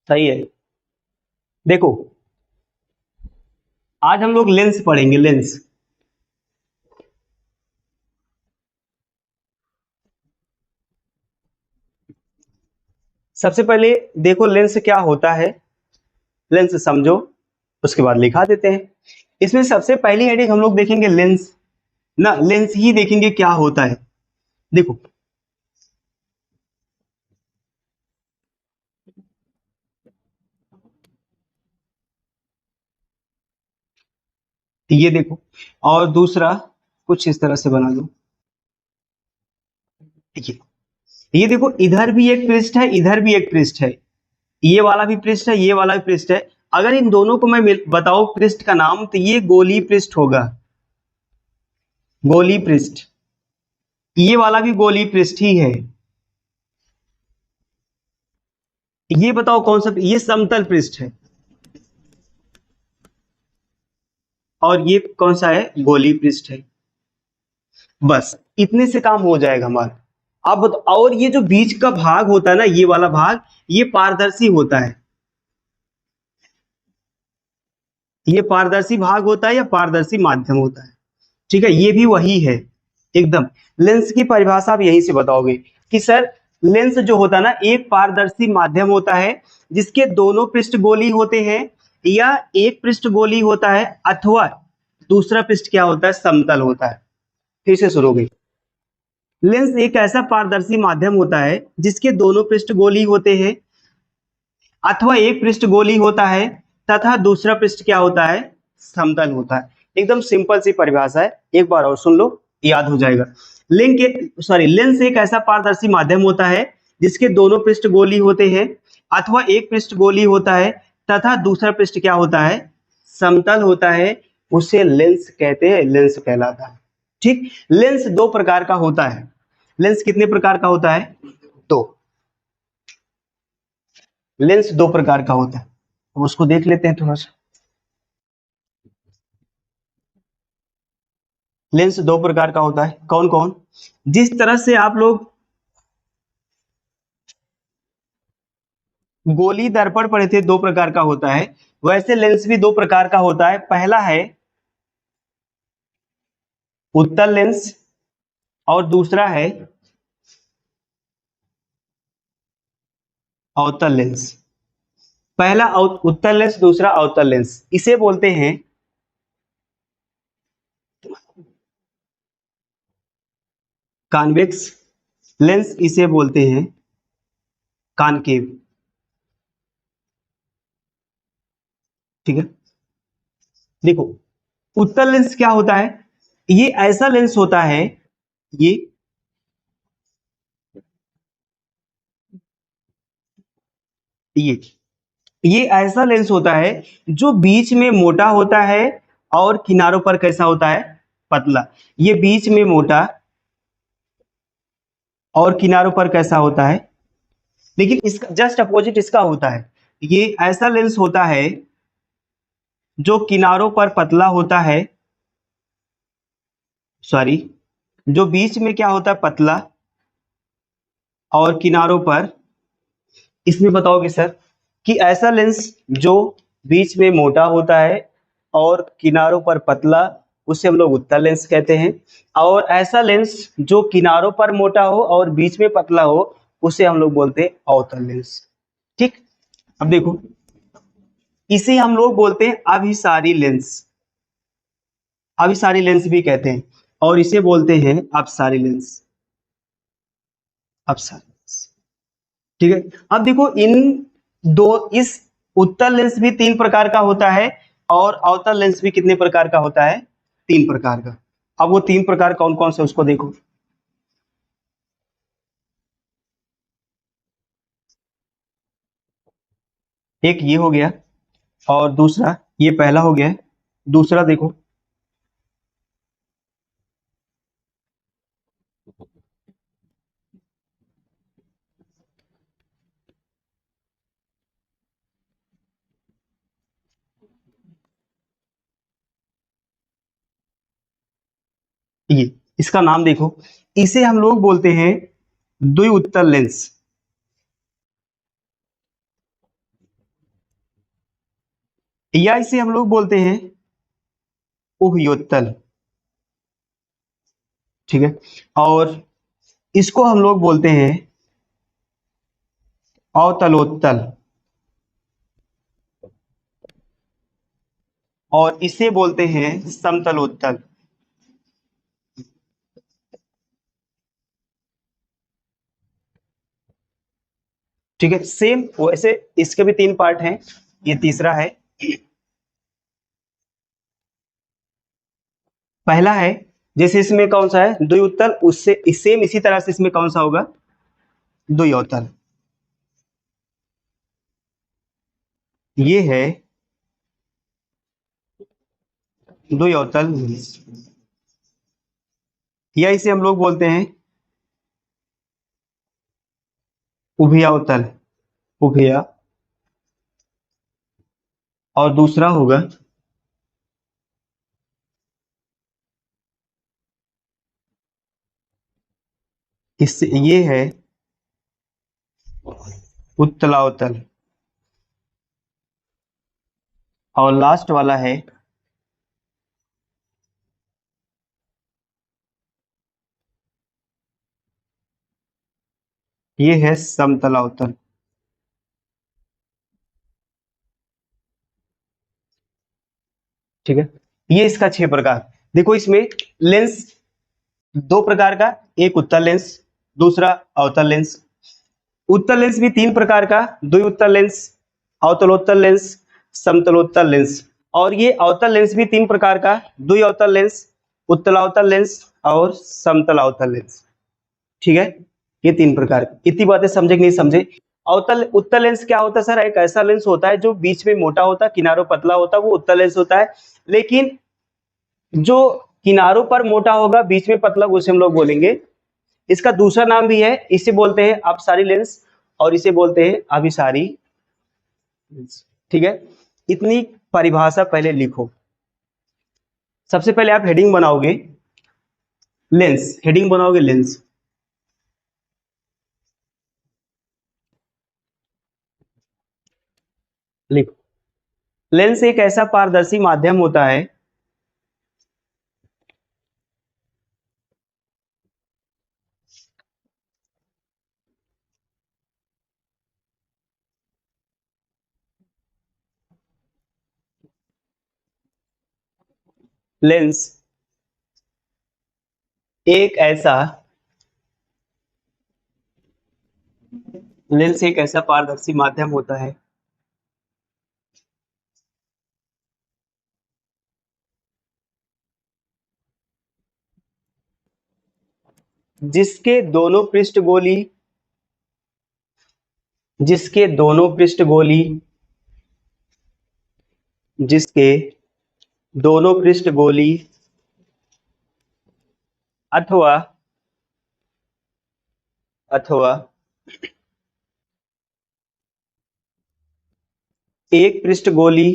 सही है। देखो, आज हम लोग लेंस पढ़ेंगे, लेंस। सबसे पहले देखो लेंस क्या होता है, लेंस समझो, उसके बाद लिखा देते हैं। इसमें सबसे पहली हेडिंग हम लोग देखेंगे लेंस, ना लेंस ही देखेंगे क्या होता है। देखो, ये देखो, और दूसरा कुछ इस तरह से बना दो। ये देखो, इधर भी एक पृष्ठ है, इधर भी एक पृष्ठ है, ये वाला भी पृष्ठ है, ये वाला भी पृष्ठ है। अगर इन दोनों को मैं बताऊं पृष्ठ का नाम, तो ये गोली पृष्ठ होगा, गोली पृष्ठ। ये वाला भी गोली पृष्ठ ही है। ये बताओ कौन सा, ये समतल पृष्ठ है, और ये कौन सा है, गोली पृष्ठ है। बस इतने से काम हो जाएगा हमारा। अब और ये जो बीच का भाग होता है ना, ये वाला भाग, ये पारदर्शी होता है। ये पारदर्शी भाग होता है या पारदर्शी माध्यम होता है। ठीक है, ये भी वही है एकदम। लेंस की परिभाषा आप यहीं से बताओगे कि सर, लेंस जो होता है ना, एक पारदर्शी माध्यम होता है जिसके दोनों पृष्ठ गोली होते हैं, या एक पृष्ठ गोली होता है, अथवा दूसरा पृष्ठ क्या होता है, समतल होता है। फिर से शुरू हो गई। लेंस एक ऐसा पारदर्शी माध्यम होता है जिसके दोनों पृष्ठ गोली होते हैं, अथवा एक पृष्ठ गोली होता है तथा दूसरा पृष्ठ क्या होता है, समतल होता है। एकदम सिंपल सी परिभाषा है, एक बार और सुन लो, याद हो जाएगा। लेंस एक ऐसा पारदर्शी माध्यम होता है जिसके दोनों पृष्ठ गोली होते हैं, अथवा एक पृष्ठ गोली होता है तथा दूसरा पृष्ठ क्या होता है, समतल होता है। उसे लेंस कहते हैं, लेंस कहलाता है। ठीक, लेंस दो प्रकार का होता है। लेंस कितने प्रकार का होता है, दो। लेंस दो प्रकार का होता है, अब उसको देख लेते हैं थोड़ा सा। लेंस दो प्रकार का होता है, कौन कौन। जिस तरह से आप लोग गोली दर्पण पढ़े थे, दो प्रकार का होता है, वैसे लेंस भी दो प्रकार का होता है। पहला है उत्तल लेंस, और दूसरा है अवतल लेंस। पहला उत्तल लेंस, दूसरा अवतल लेंस। इसे बोलते हैं कॉन्वेक्स लेंस, इसे बोलते हैं कॉनकेव। ठीक है, देखो, उत्तल लेंस क्या होता है, ये ऐसा लेंस होता है, ये ये ये ऐसा लेंस होता है जो बीच में मोटा होता है और किनारों पर कैसा होता है, पतला। ये बीच में मोटा और किनारों पर कैसा होता है, लेकिन इसका जस्ट अपोजिट इसका होता है। ये ऐसा लेंस होता है जो किनारों पर पतला होता है, सॉरी, जो बीच में क्या होता है, पतला, और किनारों पर, इसमें बताओगे सर कि ऐसा लेंस जो बीच में मोटा होता है और किनारों पर पतला, उसे हम लोग उत्तल लेंस कहते हैं। और ऐसा लेंस जो किनारों पर मोटा हो और बीच में पतला हो, उसे हम लोग बोलते हैं अवतल लेंस। ठीक, अब देखो, इसे हम लोग बोलते हैं अभिसारी लेंस, अभिसारी लेंस भी कहते हैं, और इसे बोलते हैं अपसारी लेंस, अपसारी लेंस। ठीक है, अब देखो, इन दो, इस उत्तल लेंस भी तीन प्रकार का होता है, और अवतल लेंस भी कितने प्रकार का होता है, तीन प्रकार का। अब वो तीन प्रकार कौन कौन से, उसको देखो। एक ये हो गया, और दूसरा, ये पहला हो गया, दूसरा देखो, ये, इसका नाम देखो, इसे हम लोग बोलते हैं द्विउत्तल लेंस। या इसे हम लोग बोलते हैं उभयोत्तल, ठीक है। और इसको हम लोग बोलते हैं अवतलोत्तल, और इसे बोलते हैं समतलोत्तल। ठीक है, सेम वैसे इसके भी तीन पार्ट हैं, ये तीसरा है। पहला है, जैसे इसमें कौन सा है द्विउत्तल, उससे सेम इसी तरह से इसमें कौन सा होगा द्विअवतल। ये है द्विअवतल, या इसे हम लोग बोलते हैं उभयावतल, उभया। और दूसरा होगा इससे, ये है उत्तलावतल। और लास्ट वाला है ये है समतलावतल। ठीक है, ये इसका 6 प्रकार। देखो इसमें लेंस दो प्रकार का, एक उत्तल लेंस, दूसरा अवतल लेंस। उत्तल लेंस भी 3 प्रकार का, द्विउत्तल लेंस, अवतलोत्तल लेंस, समतलोत्तल लेंस। और ये अवतल लेंस भी 3 प्रकार का, द्विअवतल लेंस, उत्तलावतल लेंस और समतलावतल लेंस। ठीक है, ये 3 प्रकार। इतनी बातें समझे कि नहीं समझे? अवतल उत्तल लेंस क्या होता है सर? एक ऐसा लेंस होता है जो बीच में मोटा होता है, किनारों पतला होता है, वो उत्तल लेंस होता है। लेकिन जो किनारों पर मोटा होगा, बीच में पतला, उसे हम लोग बोलेंगे, इसका दूसरा नाम भी है, इसे बोलते हैं अपसारी लेंस और इसे बोलते हैं अभिसारी लेंस। ठीक है, इतनी परिभाषा पहले लिखो। सबसे पहले आप हेडिंग बनाओगे लेंस, हेडिंग बनाओगे लेंस। लिखो, लेंस एक ऐसा पारदर्शी माध्यम होता है लेंस एक ऐसा लेंस एक ऐसा पारदर्शी माध्यम होता है जिसके दोनों पृष्ठ गोली जिसके दोनों पृष्ठ गोली जिसके दोनों पृष्ठ गोली अथवा अथवा एक पृष्ठ गोली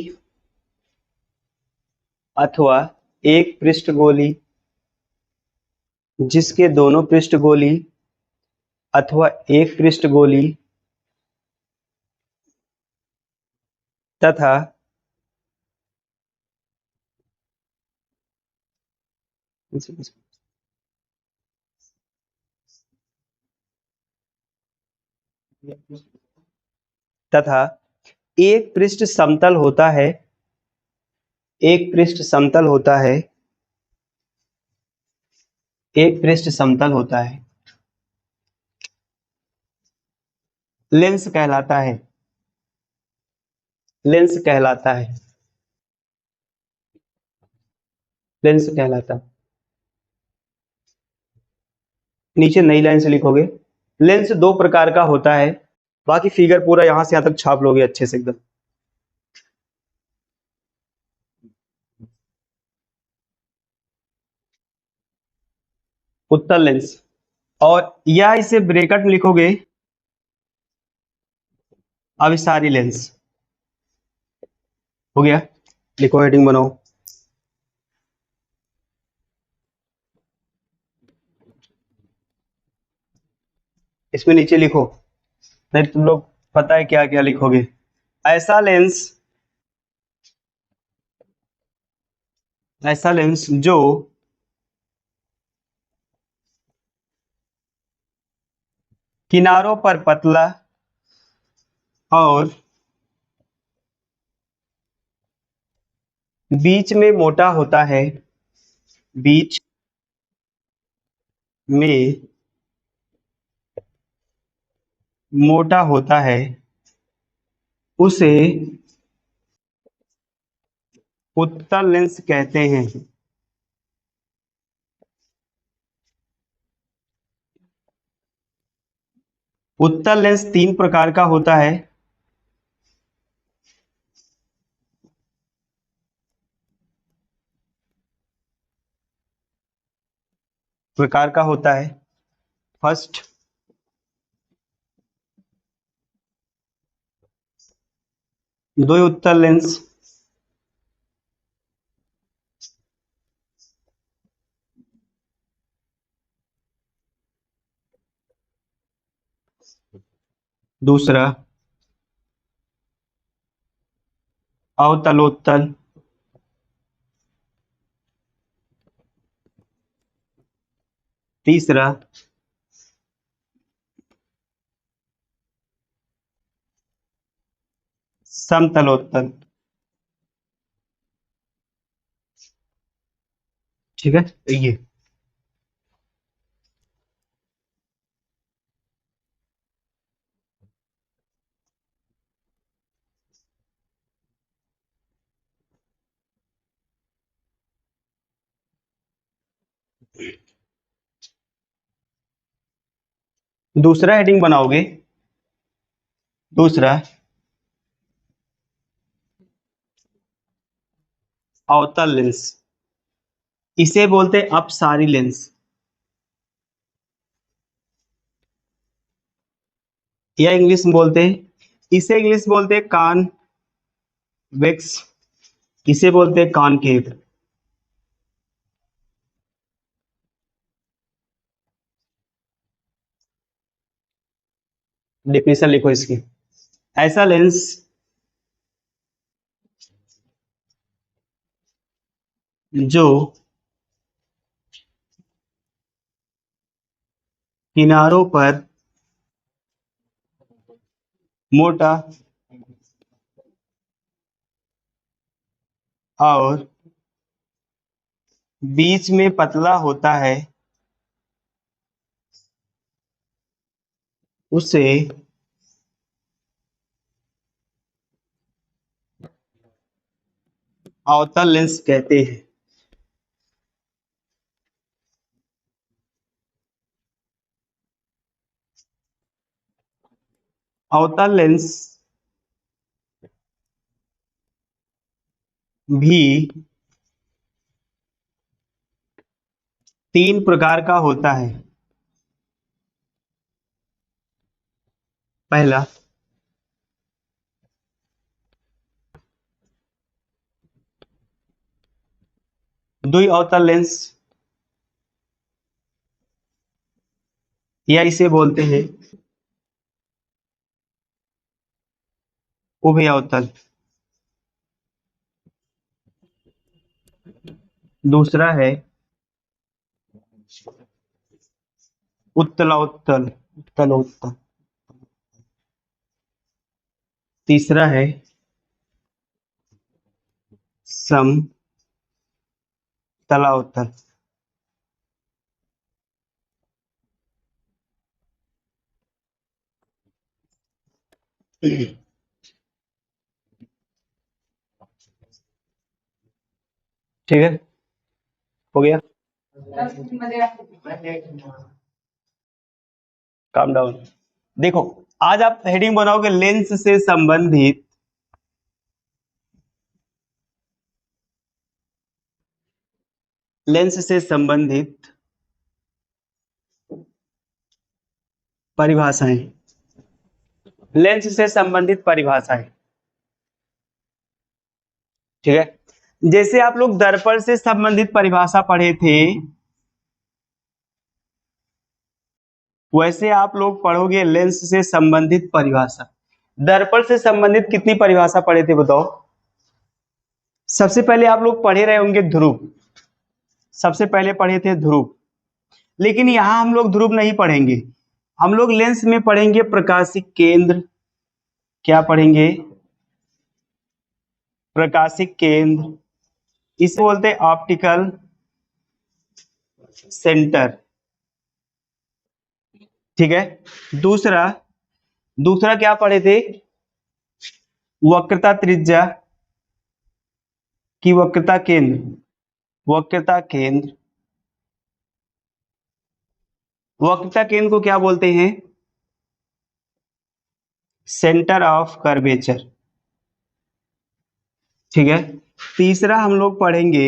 अथवा एक पृष्ठ गोली जिसके दोनों पृष्ठ गोली अथवा एक पृष्ठ गोली तथा तथा एक पृष्ठ समतल होता है, एक पृष्ठ समतल होता है, एक पृष्ठ समतल होता है, लेंस कहलाता है, लेंस कहलाता है, लेंस कहलाता है। नीचे नई लाइन से लिखोगे, लेंस 2 प्रकार का होता है। बाकी फिगर पूरा यहां से यहां तक छाप लोगे अच्छे से एकदम। उत्तल लेंस, और या इसे ब्रैकेट में लिखोगे अभिसारी लेंस। हो गया, लिखो, हेडिंग बनाओ। इसमें नीचे लिखो, नहीं तुम लोग पता है क्या क्या लिखोगे। ऐसा लेंस ऐसा लेंस जो किनारों पर पतला और बीच में मोटा होता है, बीच में मोटा होता है, उसे उत्तल लेंस कहते हैं। उत्तल लेंस तीन प्रकार का होता है। प्रकार का होता है। फर्स्ट, द्वि उत्तल लेंस। दूसरा, अवतलोत्तल। तीसरा, समतलोत्तल। ठीक है, ये दूसरा हेडिंग बनाओगे। दूसरा, अवतल लेंस, इसे बोलते हैं अपसारी लेंस, या इंग्लिश में बोलते हैं, इसे इंग्लिश में बोलते हैं कॉन्वेक्स, इसे बोलते हैं कॉनकेव। डेफिनेशन लिखो इसकी। ऐसा लेंस जो किनारों पर मोटा और बीच में पतला होता है, उसे अवतल लेंस कहते हैं। अवतल लेंस भी तीन प्रकार का होता है। पहला, द्वि अवतल लेंस, या इसे बोलते हैं उभय अवतल। दूसरा है उत्तलोत्तल, उत्तलोत्तल। तीसरा है समतलोत्तल। ठीक है, हो गया। Calm down. देखो, आज आप हेडिंग बनाओगे लेंस से संबंधित लेंस से संबंधित परिभाषाएं, लेंस से संबंधित परिभाषाएं। ठीक है, जैसे आप लोग दर्पण से संबंधित परिभाषा पढ़े थे, वैसे आप लोग पढ़ोगे लेंस से संबंधित परिभाषा। दर्पण से संबंधित कितनी परिभाषा पढ़े थे बताओ? सबसे पहले आप लोग पढ़े रहे होंगे ध्रुव, सबसे पहले पढ़े थे ध्रुव, लेकिन यहां हम लोग ध्रुव नहीं पढ़ेंगे, हम लोग लेंस में पढ़ेंगे प्रकाशिक केंद्र। क्या पढ़ेंगे? प्रकाशिक केंद्र, इसे बोलते हैं ऑप्टिकल सेंटर। ठीक है। दूसरा दूसरा क्या पढ़े थे? वक्रता त्रिज्या की वक्रता केंद्र, वक्रता केंद्र, वक्रता केंद्र को क्या बोलते हैं? Centre of curvature. ठीक है। तीसरा हम लोग पढ़ेंगे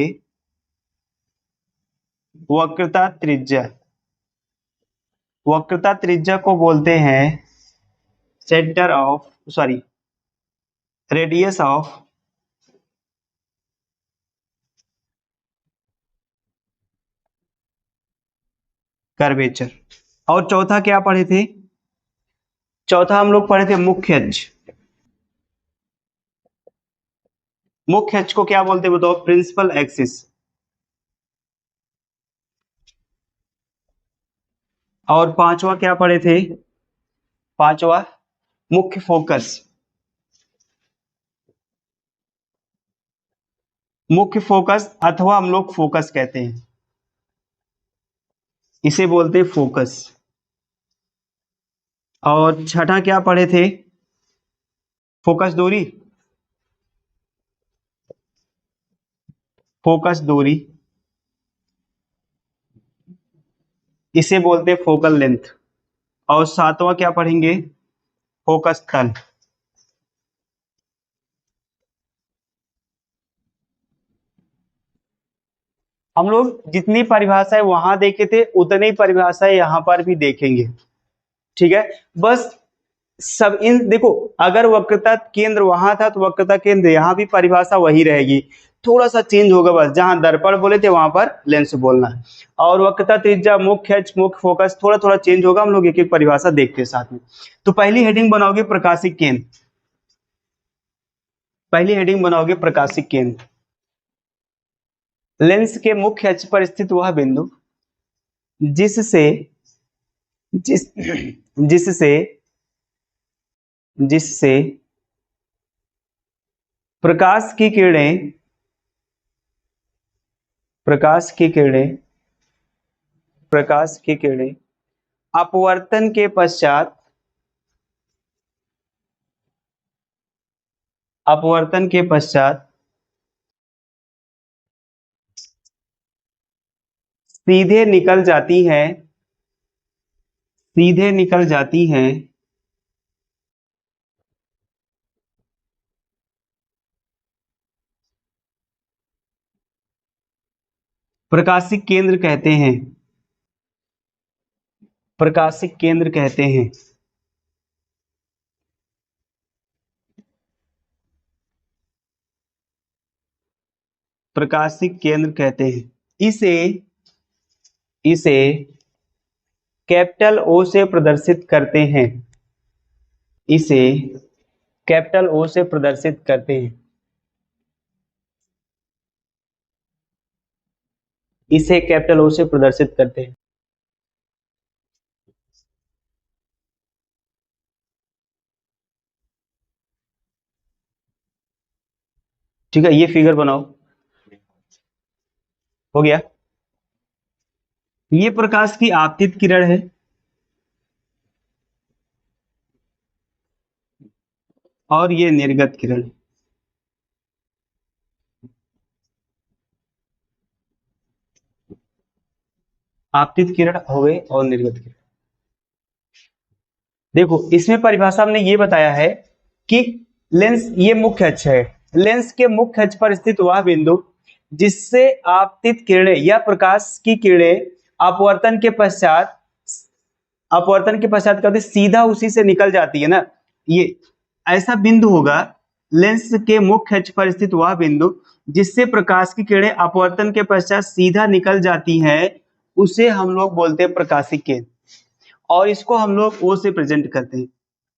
वक्रता त्रिज्या, वक्रता त्रिज्या को बोलते हैं centre of sorry radius of curvature. और चौथा क्या पढ़े थे? चौथा हम लोग पढ़े थे मुख्य अक्ष। मुख्य अक्ष को क्या बोलते हैं बताओ? Principal axis. और पांचवा क्या पढ़े थे? पांचवा मुख्य फोकस। मुख्य फोकस अथवा हम लोग फोकस कहते हैं, इसे बोलते हैं फोकस। और छठा क्या पढ़े थे? फोकस दूरी, फोकस दूरी, इसे बोलते हैं फोकल लेंथ। और सातवां क्या पढ़ेंगे? फोकस तल। हम लोग जितनी परिभाषाएं वहां देखे थे उतनी परिभाषाएं यहां पर भी देखेंगे। ठीक है। बस सब इन देखो, अगर वक्रता केंद्र वहां था तो वक्रता केंद्र यहाँ भी परिभाषा वही रहेगी, थोड़ा सा चेंज होगा बस, जहां दर्पण बोले थे वहां पर लेंस बोलना है। और वक्रता त्रिज्या, मुख्य अक्ष, मुख्य फोकस थोड़ा थोड़ा चेंज होगा, हम लोग एक एक परिभाषा देखते हैं साथ में। तो पहली हेडिंग बनाओगे प्रकाशिक केंद्र, पहली हेडिंग बनाओगे प्रकाशिक केंद्र। लेंस के मुख्य अक्ष पर स्थित वह बिंदु जिससे जिस जिससे जिससे प्रकाश की किरणें प्रकाश की किरणें प्रकाश की किरणें अपवर्तन के पश्चात अपवर्तन के पश्चात सीधे निकल जाती हैं, सीधे निकल जाती हैं प्रकाशिक केंद्र कहते हैं, प्रकाशिक केंद्र कहते हैं। प्रकाशिक केंद्र कहते हैं। इसे इसे कैपिटल ओ से प्रदर्शित करते हैं, इसे कैपिटल ओ से प्रदर्शित करते हैं, इसे कैपिटल ओ से प्रदर्शित करते हैं। ठीक है, ये फिगर बनाओ, हो गया। ये प्रकाश की आपतित किरण है, और ये निर्गत किरण है। आपतित किरण हो गई और निर्गत किरण। देखो इसमें परिभाषा हमने ये बताया है कि लेंस ये मुख्य अक्ष है, लेंस के मुख्य अक्ष पर स्थित वह बिंदु जिससे आपतित किरणें या प्रकाश की किरणें अपवर्तन के पश्चात कभी सीधा उसी से निकल जाती है ना, ये ऐसा बिंदु होगा। लेंस के मुख्य अक्ष पर स्थित वह बिंदु जिससे प्रकाश की किरणें अपवर्तन के पश्चात सीधा निकल जाती हैं, उसे हम लोग बोलते हैं प्रकाशिक केंद्र, और इसको हम लोग ओ से प्रेजेंट करते हैं।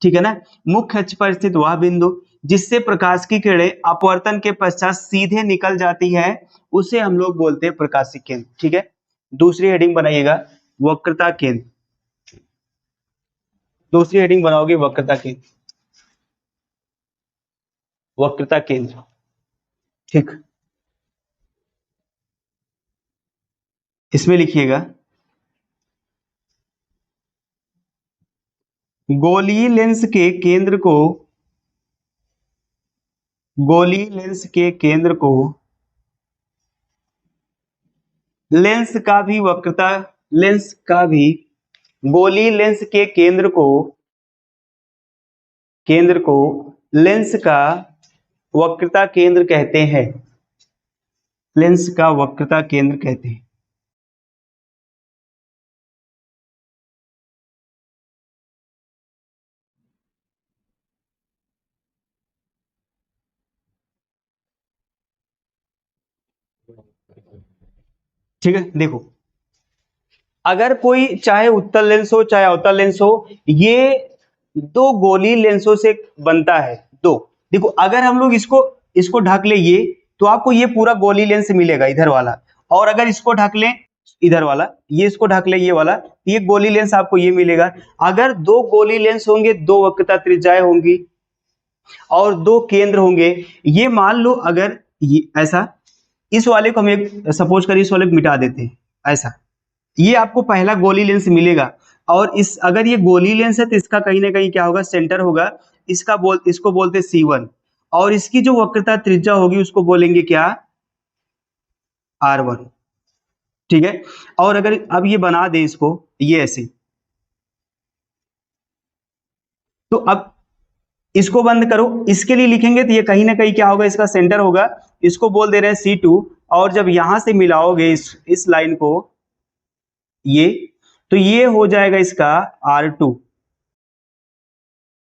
ठीक है ना। मुख्य अक्ष पर स्थित वह बिंदु जिससे प्रकाश की किरणें अपवर्तन के पश्चात सीधे निकल जाती है, उसे हम लोग बोलते हैं प्रकाशिक केंद्र। ठीक है, दूसरी हेडिंग बनाइएगा वक्रता केंद्र। दूसरी हेडिंग बनाओगे वक्रता केंद्र, वक्रता केंद्र। ठीक, इसमें लिखिएगा गोलीय लेंस के केंद्र को, गोलीय लेंस के केंद्र को लेंस का भी वक्रता, लेंस का भी, गोलीय लेंस के केंद्र को लेंस का वक्रता केंद्र कहते हैं, लेंस का वक्रता केंद्र कहते हैं। ठीक है, देखो अगर कोई चाहे उत्तल लेंस हो चाहे अवतल लेंस हो, ये दो गोलीय लेंसों से बनता है। दो, देखो अगर हम लोग इसको इसको ढक ले ये, तो आपको ये पूरा गोलीय लेंस मिलेगा इधर वाला, और अगर इसको ढक लें इधर वाला, ये इसको ढक ले ये वाला, ये गोलीय लेंस आपको ये मिलेगा। अगर दो गोलीय लेंस होंगे, दो वक्रता त्रिज्याएं होंगी और दो केंद्र होंगे, ये मान लो अगर ये ऐसा, इस वाले को हम एक सपोज करिए इस वाले को मिटा देते हैं ऐसा, ये आपको पहला गोली लेंस मिलेगा। और इस अगर ये गोली लेंस है तो इसका कहीं ना कहीं क्या होगा, सेंटर होगा, इसको बोलते C1, और इसकी जो वक्रता त्रिज्या होगी उसको बोलेंगे क्या, R1। ठीक है, और अगर अब ये बना दे इसको ये ऐसे, तो अब इसको बंद करो, इसके लिए लिखेंगे तो ये कहीं ना कहीं क्या होगा, इसका सेंटर होगा, इसको बोल दे रहे हैं C2। और जब यहां से मिलाओगे इस लाइन को ये, तो ये हो जाएगा इसका R2।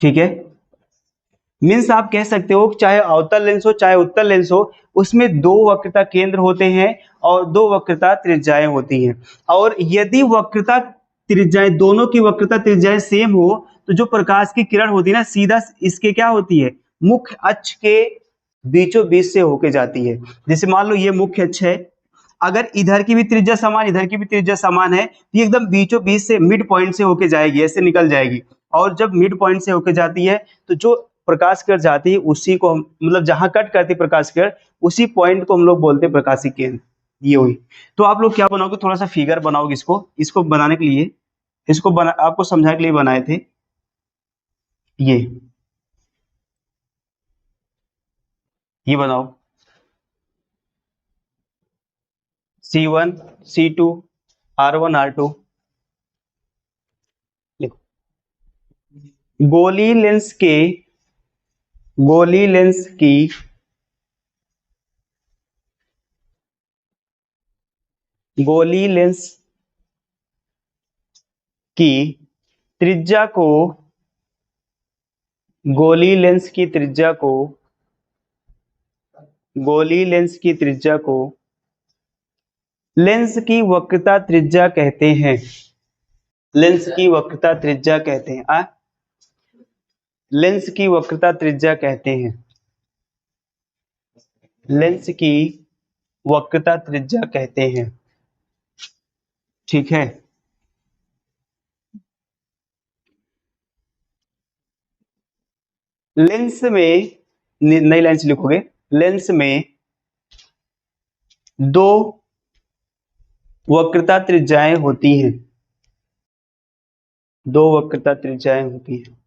ठीक है, मीन्स आप कह सकते हो चाहे अवतल लेंस हो चाहे उत्तल लेंस हो, उसमें दो वक्रता केंद्र होते हैं और दो वक्रता त्रिज्याएं होती हैं। और यदि वक्रता त्रिज्याएं, दोनों की वक्रता त्रिज्याएं सेम हो, तो जो प्रकाश की किरण होती है ना, सीधा इसके क्या होती है, मुख्य अक्ष के बीचों बीच से होके जाती है। जैसे मान लो ये मुख्य अक्ष है, अगर इधर की भी त्रिज्या समान इधर की भी त्रिज्या समान है, तो ये एकदम बीचों बीच से मिड पॉइंट से होके जाएगी, ऐसे निकल जाएगी। और जब मिड पॉइंट से होके जाती है, तो जो प्रकाश किरण जाती है उसी को हम, मतलब जहां कट करती है प्रकाश किरण, उसी पॉइंट को हम लोग बोलते हैं प्रकाशिक केंद्र। ये हुई। तो आप लोग क्या बनाओगे, थोड़ा सा फिगर बनाओगे, इसको बनाने के लिए, आपको समझाने के लिए बनाए थे ये बनाओ C1 C2 R1 R2। लिखो गोली लेंस की गोली लेंस की त्रिज्या को, गोली लेंस की त्रिज्या को, गोली लेंस की त्रिज्या को लेंस की वक्रता त्रिज्या कहते हैं, लेंस की वक्रता त्रिज्या कहते हैं। लेंस की वक्रता त्रिज्या कहते हैं, लेंस की वक्रता त्रिज्या कहते हैं। ठीक है, लेंस में, नई लाइन से लिखोगे, लेंस में दो वक्रता त्रिज्याएं होती हैं, दो वक्रता त्रिज्याएं होती हैं।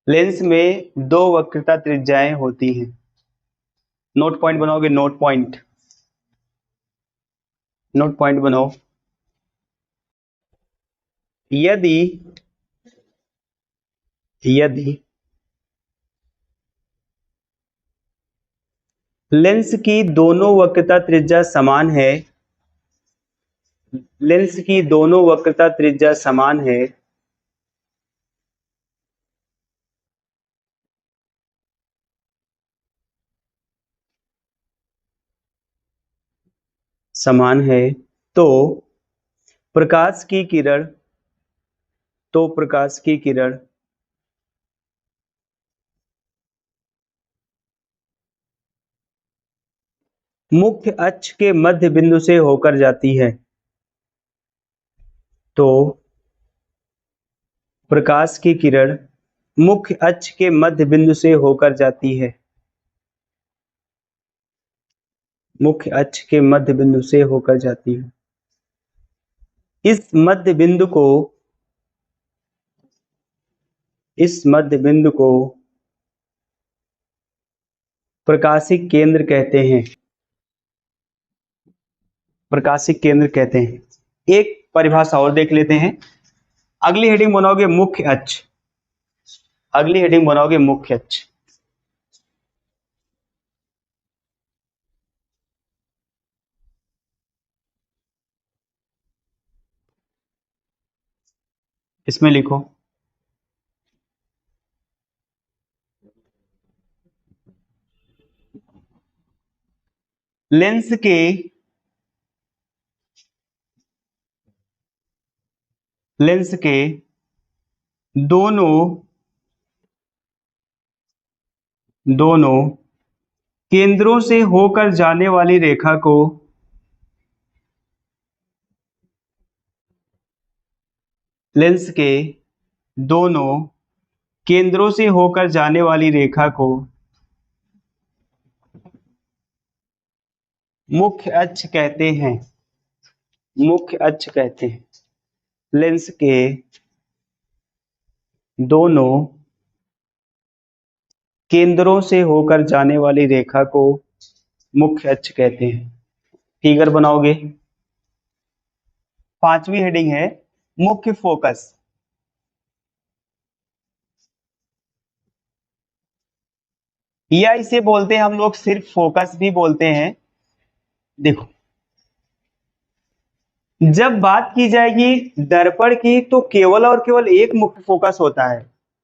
लेंस में दो वक्रता त्रिज्याएं होती हैं। नोट पॉइंट बनाओगे, नोट पॉइंट, नोट पॉइंट बनाओ। यदि यदि लेंस की दोनों वक्रता त्रिज्या समान है, लेंस की दोनों वक्रता त्रिज्या समान है, समान है, तो प्रकाश की किरण तो प्रकाश की किरण मुख्य अक्ष के मध्य बिंदु से होकर जाती है। तो प्रकाश की किरण मुख्य अक्ष के मध्य बिंदु से होकर जाती है। मुख्य अक्ष के मध्य बिंदु से होकर जाती है। इस मध्य बिंदु को प्रकाशिक केंद्र कहते हैं। प्रकाशिक केंद्र कहते हैं। एक परिभाषा और देख लेते हैं। अगली हेडिंग बनाओगे मुख्य अक्ष। अगली हेडिंग बनाओगे मुख्य अक्ष। इसमें लिखो लेंस के दोनों केंद्रों से होकर जाने वाली रेखा को लेंस के दोनों केंद्रों से होकर जाने वाली रेखा को मुख्य अक्ष कहते हैं। मुख्य अक्ष कहते हैं। लेंस के दोनों केंद्रों से होकर जाने वाली रेखा को मुख्य अक्ष कहते हैं। फिगर बनाओगे। पांचवी हेडिंग है मुख्य फोकस। या इसे बोलते हैं हम लोग सिर्फ फोकस भी बोलते हैं। देखो, जब बात की जाएगी दर्पण की तो केवल और केवल एक मुख्य फोकस होता है,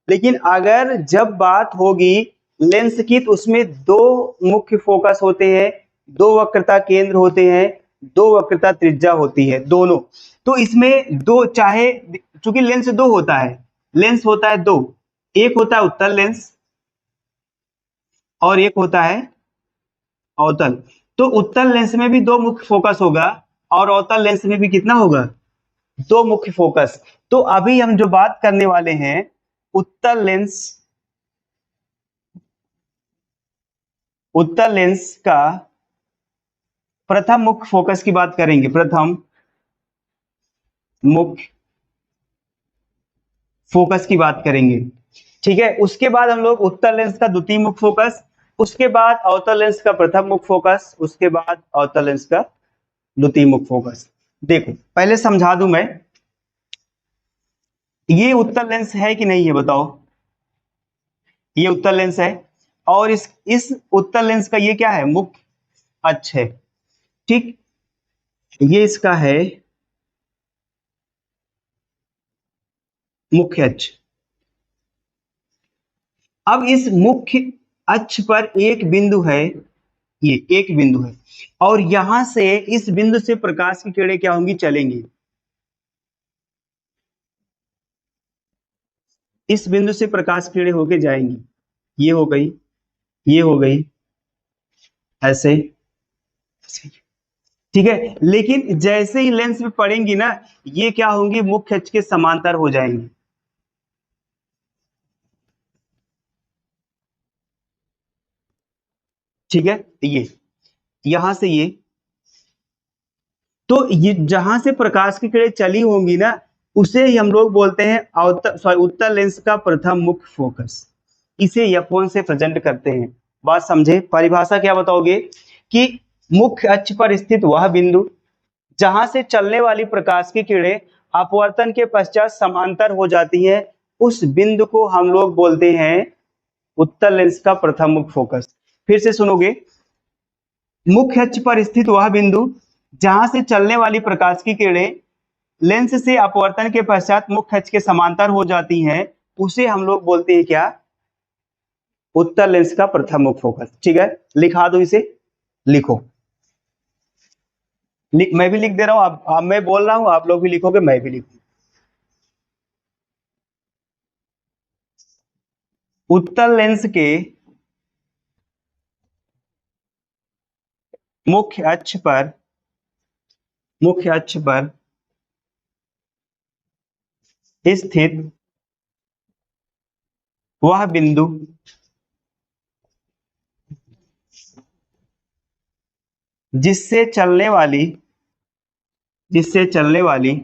लेकिन अगर जब बात होगी लेंस की तो उसमें दो मुख्य फोकस होते हैं, दो वक्रता केंद्र होते हैं, दो वक्रता त्रिज्या होती है दोनों। तो इसमें दो, चाहे चूंकि लेंस दो होता है, लेंस होता है दो, एक होता है उत्तल लेंस और एक होता है अवतल। तो उत्तल लेंस में भी दो मुख्य फोकस होगा और अवतल लेंस में भी कितना होगा, दो मुख्य फोकस। तो अभी हम जो बात करने वाले हैं उत्तल लेंस का प्रथम मुख्य फोकस की बात करेंगे। प्रथम मुख्य फोकस की बात करेंगे, ठीक है। उसके बाद हम लोग उत्तल लेंस का द्वितीय मुख्य फोकस, उसके बाद अवतल लेंस का प्रथम मुख्य फोकस, उसके बाद अवतल लेंस का द्वितीय मुख्य फोकस। देखो पहले समझा दूं मैं, ये उत्तल लेंस है कि नहीं है बताओ। ये उत्तल लेंस है और इस उत्तल लेंस का ये क्या है, मुख्य अक्ष है, ठीक। ये इसका है मुख्य अक्ष। अब इस मुख्य अक्ष पर एक बिंदु है, ये एक बिंदु है और यहां से इस बिंदु से प्रकाश की किरणें क्या होंगी, चलेंगी। इस बिंदु से प्रकाश की किरणें होके जाएंगी। ये हो गई, ये हो गई, ऐसे, ठीक है। लेकिन जैसे ही लेंस में पड़ेंगी ना, ये क्या होंगी, मुख्य अक्ष के समांतर हो जाएंगी। ठीक है, ये यहां से ये, तो ये जहां से प्रकाश की किरणें चली होंगी ना, उसे ही हम लोग बोलते हैं उत्तल लेंस का प्रथम मुख्य फोकस। इसे F1 से प्रेजेंट करते हैं। बात समझे, परिभाषा क्या बताओगे कि मुख्य अक्ष पर स्थित वह बिंदु जहां से चलने वाली प्रकाश की किरणें अपवर्तन के पश्चात समांतर हो जाती है, उस बिंदु को हम लोग बोलते हैं उत्तल लेंस का प्रथम मुख्य फोकस। फिर से सुनोगे, मुख्य अक्ष पर स्थित वह बिंदु जहां से चलने वाली प्रकाश की किरणें लेंस से अपवर्तन के पश्चात मुख्य अक्ष के समांतर हो जाती हैं, उसे हम लोग बोलते हैं क्या, उत्तल लेंस का प्रथम मुख्य फोकस। ठीक है, लिखा दो इसे, लिखो। मैं भी लिख दे रहा हूं, आप मैं बोल रहा हूं, आप लोग भी लिखोगे, मैं भी लिखूंगा। उत्तल लेंस के मुख्य अक्ष पर स्थित वह बिंदु जिससे चलने वाली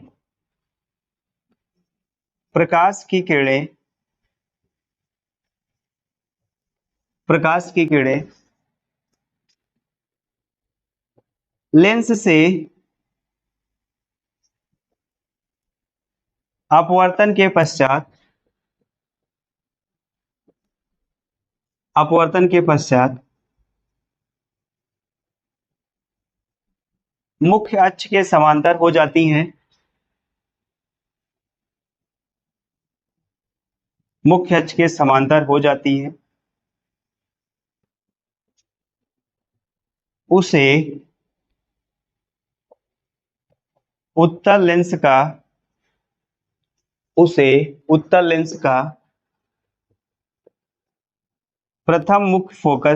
प्रकाश की किरणें लेंस से अपवर्तन के पश्चात मुख्य अक्ष के समांतर हो जाती हैं। मुख्य अक्ष के समांतर हो जाती है, उसे उत्तल लेंस का प्रथम मुख्य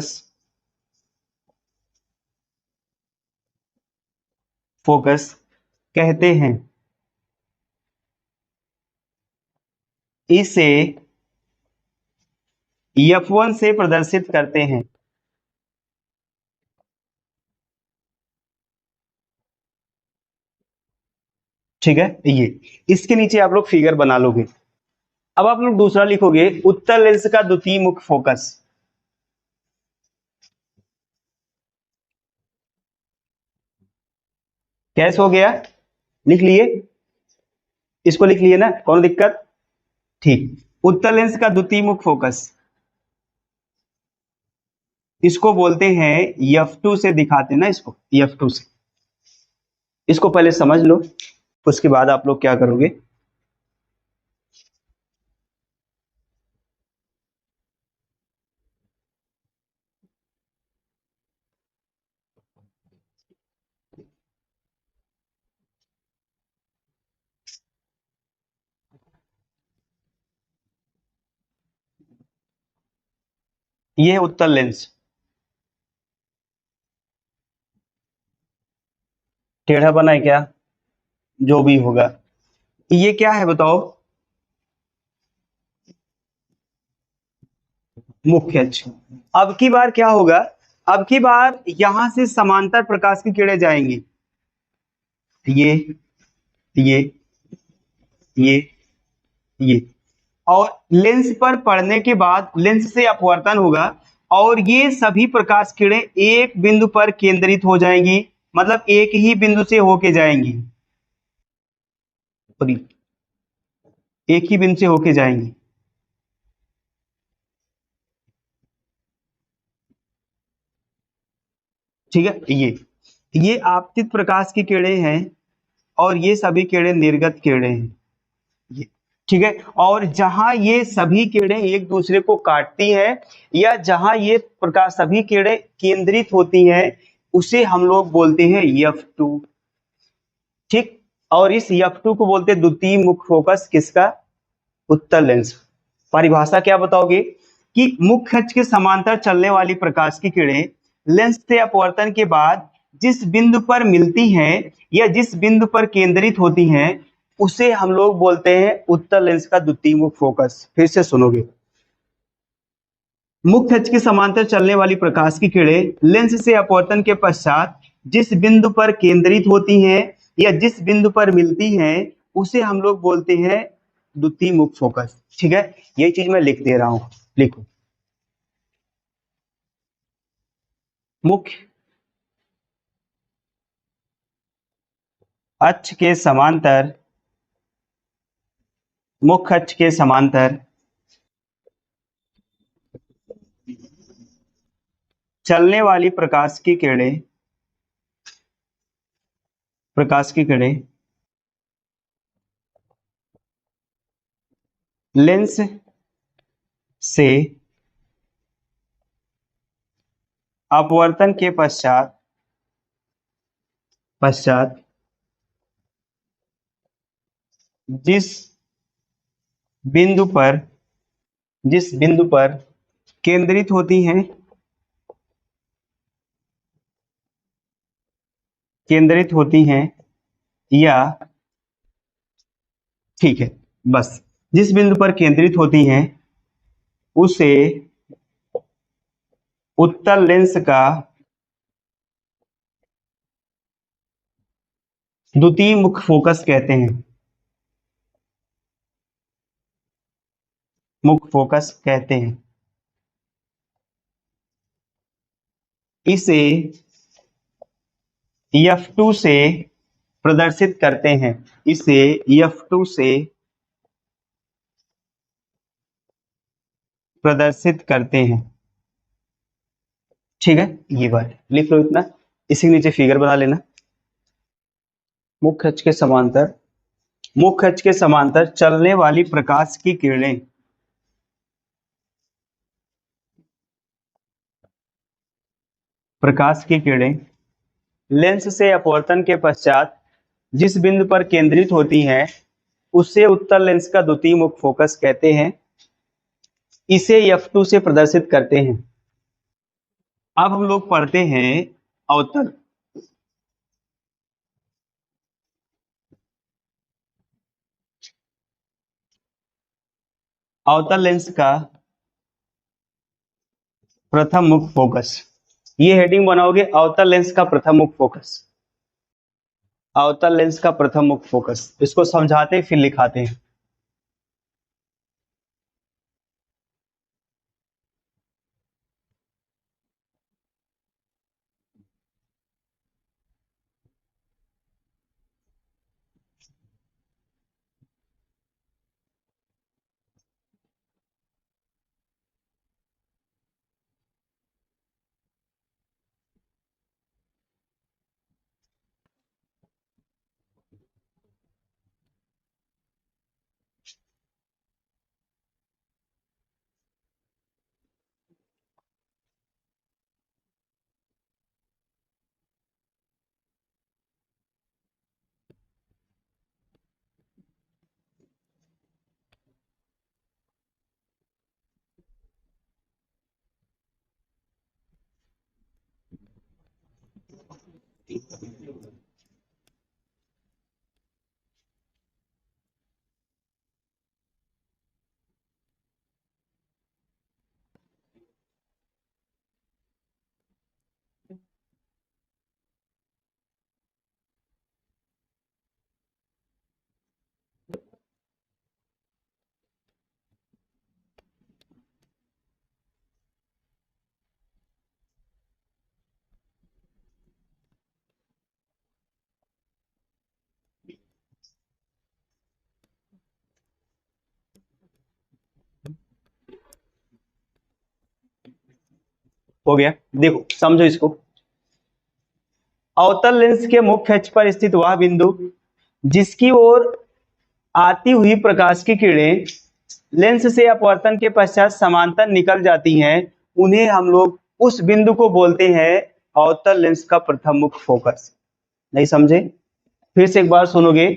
फोकस कहते हैं। इसे F1 से प्रदर्शित करते हैं। ठीक है, ये इसके नीचे आप लोग फिगर बना लोगे। अब आप लोग दूसरा लिखोगे, उत्तल लेंस का द्वितीय मुख्य फोकस। कैसे हो गया, लिख लिए, इसको लिख लिए ना, कौन दिक्कत? ठीक। उत्तल लेंस का द्वितीय मुख्य फोकस, इसको बोलते हैं F2 से दिखाते हैं ना, इसको F2 से। इसको पहले समझ लो, उसके बाद आप लोग क्या करोगे। ये है उत्तल लेंस, टेढ़ा बना है क्या, जो भी होगा। ये क्या है बताओ, मुख्य अक्ष। अब की बार क्या होगा, अब की बार यहां से समांतर प्रकाश की किरणें जाएंगी, ये ये ये ये, और लेंस पर पड़ने के बाद लेंस से अपवर्तन होगा, और ये सभी प्रकाश किरणें एक बिंदु पर केंद्रित हो जाएंगी, मतलब एक ही बिंदु से होके जाएंगी, एक ही बिंदु से होके जाएंगी। ठीक है, ये आपतित प्रकाश की किरणें हैं, और ये सभी किरणें निर्गत किरणें हैं, ये। ठीक है, और जहां ये सभी किरणें एक दूसरे को काटती हैं, या जहां ये प्रकाश सभी किरणें केंद्रित होती हैं, उसे हम लोग बोलते हैं F2। ठीक, और इस F2 को बोलते हैं द्वितीय मुख्य फोकस, किसका? उत्तल लेंस। परिभाषा क्या बताओगे कि मुख्य अक्ष के समांतर चलने वाली प्रकाश की किरणें लेंस से अपवर्तन के बाद जिस बिंदु पर मिलती हैं या जिस बिंदु पर केंद्रित होती हैं, उसे हम लोग बोलते हैं उत्तल लेंस का द्वितीय मुख्य फोकस। फिर से सुनोगे, मुख्य अक्ष के समांतर चलने वाली प्रकाश की किरणें लेंस से अपवर्तन के पश्चात जिस बिंदु पर केंद्रित होती हैं या जिस बिंदु पर मिलती हैं, उसे हम लोग बोलते हैं द्वितीय मुख्य फोकस। ठीक है, यही चीज मैं लिख दे रहा हूं, लिखो। मुख्य अक्ष के समांतर मुख्य अक्ष के समांतर चलने वाली प्रकाश की किरणें लेंस से अपवर्तन के पश्चात जिस बिंदु पर जिस बिंदु पर केंद्रित होती हैं, केंद्रित होती हैं या ठीक है, बस जिस बिंदु पर केंद्रित होती हैं उसे उत्तल लेंस का द्वितीय मुख्य फोकस कहते हैं। मुख्य फोकस कहते हैं। इसे F2 से प्रदर्शित करते हैं। इसे F2 से प्रदर्शित करते हैं। ठीक है, ये बात लिख लो इतना। इसी के नीचे फिगर बना लेना। मुख्य अक्ष के समांतर, मुख्य अक्ष के समांतर चलने वाली प्रकाश की किरणें लेंस से अपवर्तन के पश्चात जिस बिंदु पर केंद्रित होती हैं उसे उत्तल लेंस का द्वितीय मुख्य फोकस कहते हैं। इसे F2 से प्रदर्शित करते हैं। अब हम लोग पढ़ते हैं अवतल। अवतल लेंस का प्रथम मुख्य फोकस, ये हेडिंग बनाओगे, अवतल लेंस का प्रथम मुख्य फोकस। अवतल लेंस का प्रथम मुख्य फोकस, इसको समझाते फिर लिखाते हैं। हो गया, देखो समझो इसको। अवतल लेंस के मुख्य अक्ष पर स्थित वह बिंदु जिसकी ओर आती हुई प्रकाश की किरणें लेंस से अपवर्तन के पश्चात समांतर निकल जाती हैं, उन्हें हम लोग, उस बिंदु को बोलते हैं अवतल लेंस का प्रथम मुख्य फोकस। नहीं समझे? फिर से एक बार सुनोगे।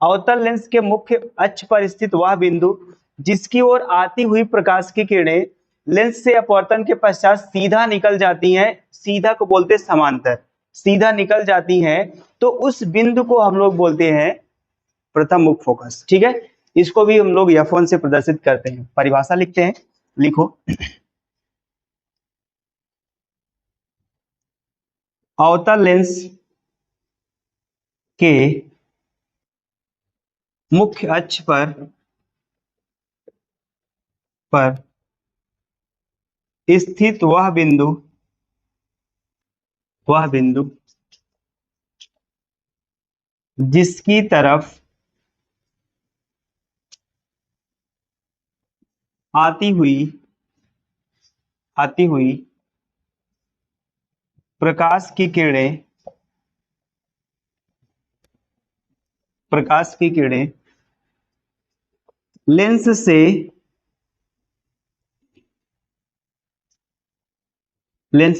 अवतल लेंस के मुख्य अक्ष पर स्थित वह बिंदु जिसकी ओर आती हुई प्रकाश की किरणें लेंस से अपवर्तन के पश्चात सीधा निकल जाती हैं, सीधा को बोलते समांतर, सीधा निकल जाती हैं, तो उस बिंदु को हम लोग बोलते हैं प्रथम मुख्य फोकस। ठीक है, इसको भी हम लोग F1 से प्रदर्शित करते हैं। परिभाषा लिखते हैं, लिखो। अवतल लेंस के मुख्य अक्ष पर स्थित वह बिंदु जिसकी तरफ आती हुई प्रकाश की किरणें लेंस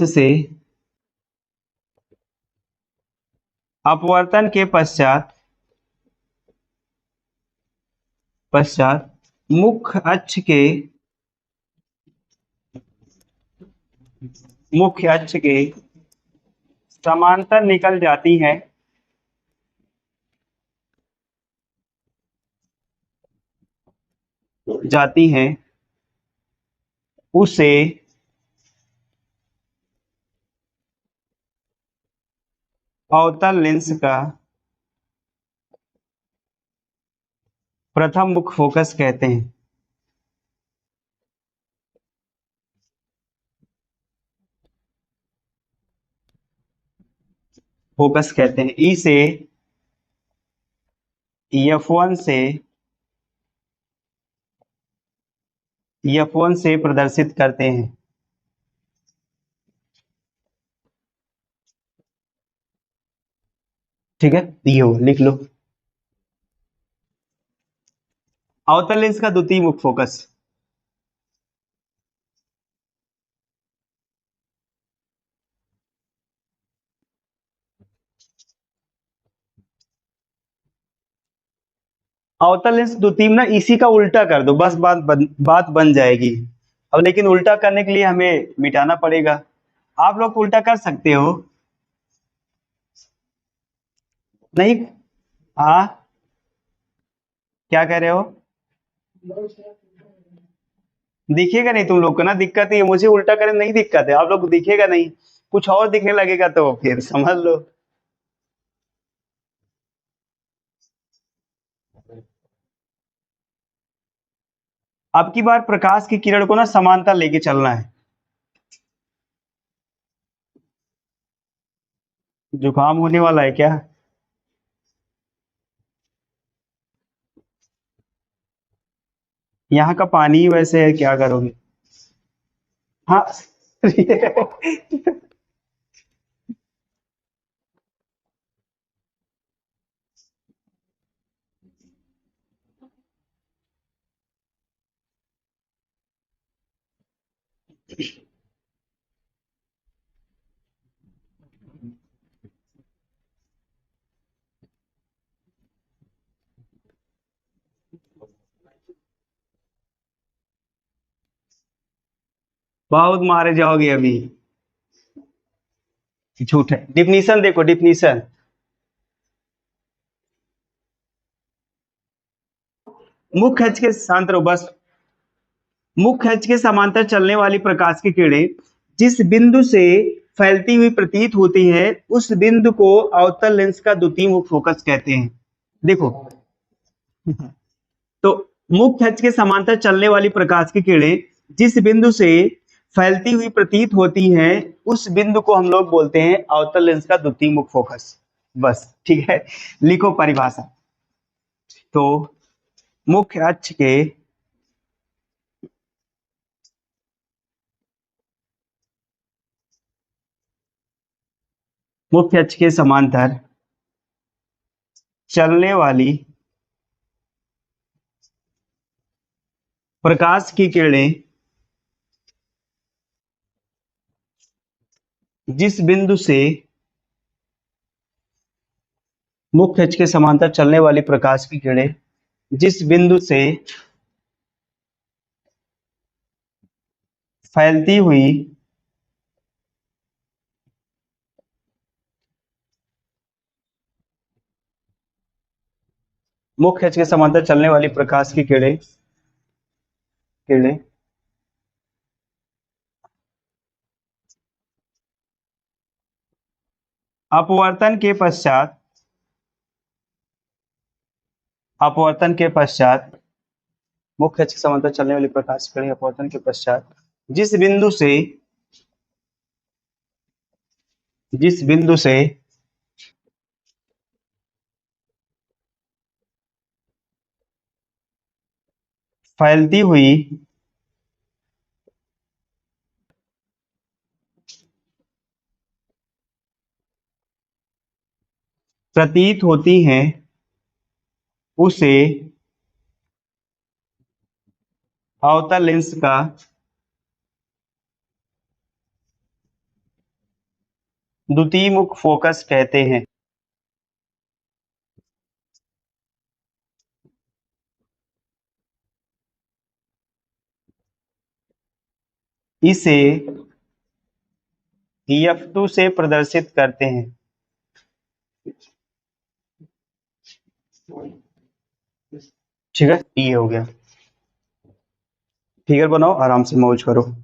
से अपवर्तन के पश्चात मुख्य अक्ष के मुख्य अक्ष के समांतर निकल जाती हैं उसे अवतल लेंस का प्रथम मुख्य फोकस कहते हैं। फोकस कहते हैं। ई से F1 से प्रदर्शित करते हैं। ठीक है, ये हो लिख लो। अवतल लेंस का द्वितीय मुख्य फोकस। अवतल लेंस द्वितीय ना इसी का उल्टा कर दो, बस बात बन जाएगी। अब लेकिन उल्टा करने के लिए हमें मिटाना पड़ेगा। आप लोग उल्टा कर सकते हो नहीं? हाँ, क्या कह रहे हो? दिखेगा नहीं तुम लोग को ना, दिक्कत है मुझे उल्टा करने नहीं दिक्कत है, आप लोग को दिखेगा नहीं, कुछ और दिखने लगेगा तो फिर समझ लो। अब की बार प्रकाश की किरण को ना समांतर लेके चलना है। जुकाम होने वाला है क्या? यहाँ का पानी ही वैसे है, क्या करोगे? हाँ। बहुत मारे जाओगे अभी। झूठ है। डिफिनीशन देखो, डिफिनीशन। मुख्य अक्ष के शांत रहो बस। मुख्य अक्ष के समांतर चलने वाली प्रकाश की किरणें जिस बिंदु से फैलती हुई प्रतीत होती है उस बिंदु को अवतल लेंस का द्वितीय मुख्य फोकस कहते हैं। देखो, तो मुख्य अक्ष के समांतर चलने वाली प्रकाश की किरणें जिस बिंदु से फैलती हुई प्रतीत होती हैं उस बिंदु को हम लोग बोलते हैं अवतल लेंस का द्वितीय मुख्य फोकस। बस ठीक है, लिखो परिभाषा। तो मुख्य अक्ष के समांतर चलने वाली प्रकाश की किरणें जिस बिंदु से मुख्य अक्ष के समांतर चलने वाली प्रकाश की किरणें जिस बिंदु से फैलती हुई मुख्य अक्ष के समांतर चलने वाली प्रकाश की किरणें किरणें अपवर्तन के पश्चात मुख्य अक्ष के समांतर चलने वाली प्रकाश की किरणें अपवर्तन के पश्चात जिस बिंदु से फैलती हुई प्रतीत होती हैं उसे अवतल लेंस का द्वितीय मुख्य फोकस कहते हैं। इसे F2 से प्रदर्शित करते हैं। ठीक है, ये हो गया। फिगर बनाओ, आराम से मौज करो।